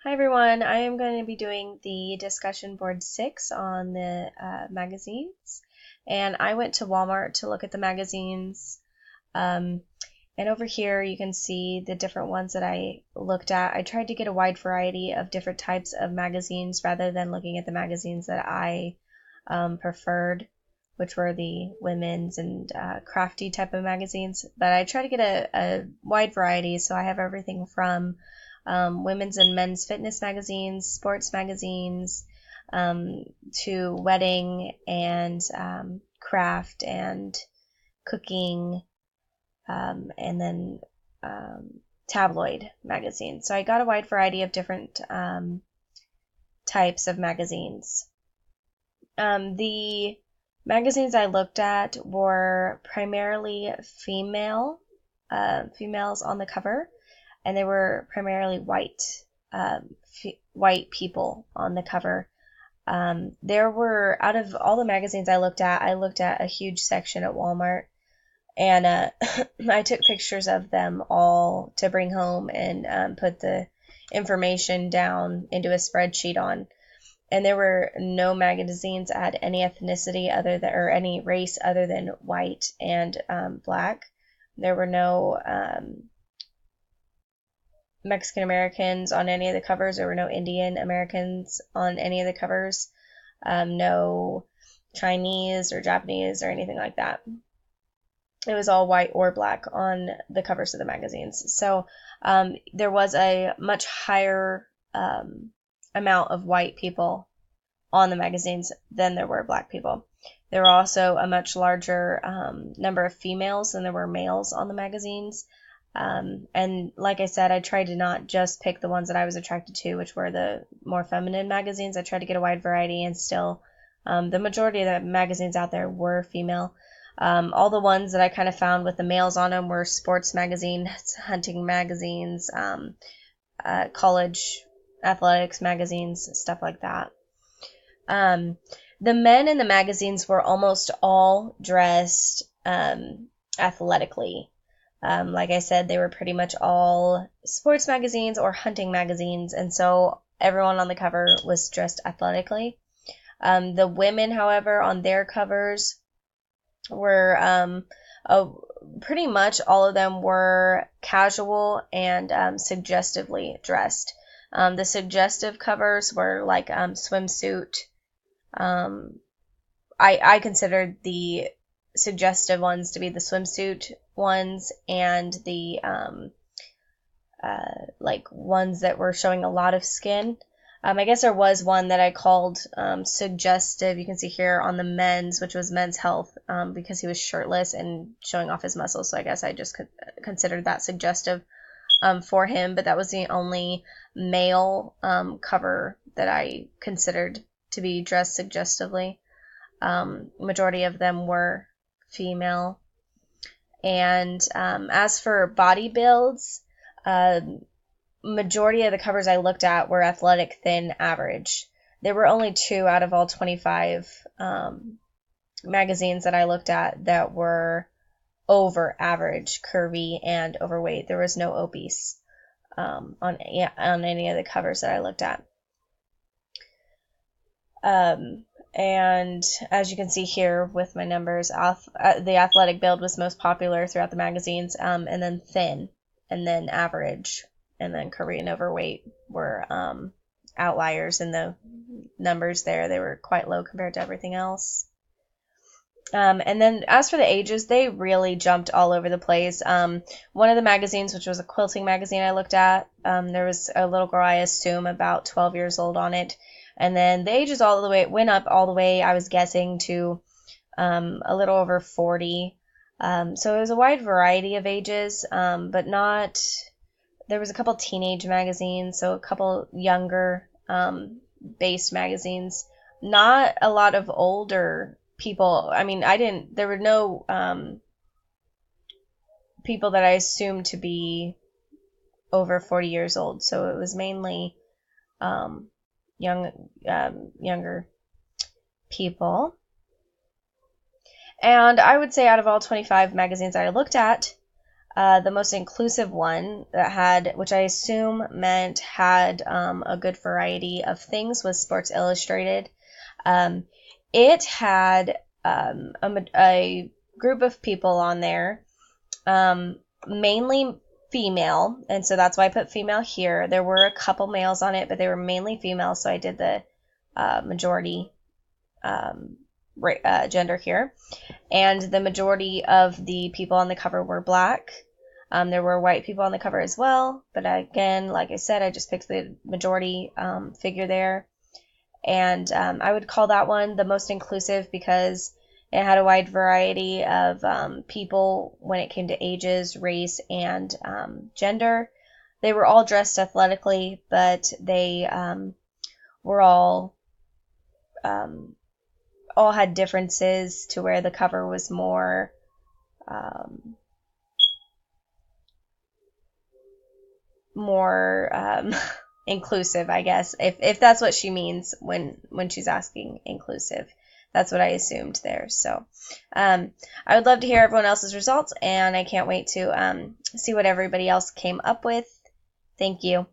Hi everyone, I am going to be doing the discussion board 6 on the magazines, and I went to Walmart to look at the magazines, and over here you can see the different ones that I looked at. I tried to get a wide variety of different types of magazines rather than looking at the magazines that I preferred, which were the women's and crafty type of magazines, but I tried to get a wide variety, so I have everything from women's and men's fitness magazines, sports magazines, to wedding and craft and cooking, and then tabloid magazines. So I got a wide variety of different types of magazines. The magazines I looked at were primarily females on the cover, and they were primarily white people on the cover. There were, out of all the magazines I looked at a huge section at Walmart, and I took pictures of them all to bring home and put the information down into a spreadsheet on. And there were no magazines that had any ethnicity or any race other than white and black. There were no Mexican Americans on any of the covers. There were no Indian Americans on any of the covers. No Chinese or Japanese or anything like that. It was all white or black on the covers of the magazines. So there was a much higher amount of white people on the magazines than there were black people. There were also a much larger number of females than there were males on the magazines. And like I said, I tried to not just pick the ones that I was attracted to, which were the more feminine magazines. I tried to get a wide variety, and still the majority of the magazines out there were female. All the ones that I kind of found with the males on them were sports magazines, hunting magazines, college athletics magazines, stuff like that. The men in the magazines were almost all dressed athletically. Like I said, they were pretty much all sports magazines or hunting magazines, and so everyone on the cover was dressed athletically. The women, however, on their covers were pretty much all of them were casual and suggestively dressed. The suggestive covers were like swimsuit. I considered the suggestive ones to be the swimsuit ones, and the like ones that were showing a lot of skin. I guess there was one that I called suggestive. You can see here on the men's, which was Men's Health, because he was shirtless and showing off his muscles. So I guess I just considered that suggestive for him. But that was the only male cover that I considered to be dressed suggestively. Majority of them were female. And as for body builds, majority of the covers I looked at were athletic, thin, average. There were only 2 out of all 25 magazines that I looked at that were over average, curvy, and overweight. There was no obese on any of the covers that I looked at. And as you can see here with my numbers, the athletic build was most popular throughout the magazines, and then thin, and then average, and then curvy and overweight were outliers in the numbers there. They were quite low compared to everything else. And then as for the ages, they really jumped all over the place. One of the magazines, which was a quilting magazine I looked at, there was a little girl, I assume about 12 years old on it. And then the ages went up all the way, I was guessing, to a little over 40. So it was a wide variety of ages, but not, there was a couple teenage magazines, so a couple younger based magazines. Not a lot of older people. I mean, there were no people that I assumed to be over 40 years old, so it was mainly younger people. And I would say out of all 25 magazines I looked at, The most inclusive one that had, which I assume meant had a good variety of things, was Sports Illustrated. Um, it had a group of people on there, mainly female, and so that's why I put female here. There were a couple males on it, but they were mainly female, so I did the majority um, gender here. And the majority of the people on the cover were black. There were white people on the cover as well, but again, like I said, I just picked the majority figure there. And I would call that one the most inclusive because it had a wide variety of people when it came to ages, race, and gender. They were all dressed athletically, but they were um, all had differences to where the cover was um, more inclusive, I guess, if that's what she means when she's asking inclusive. That's what I assumed there. So I would love to hear everyone else's results, and I can't wait to see what everybody else came up with. Thank you.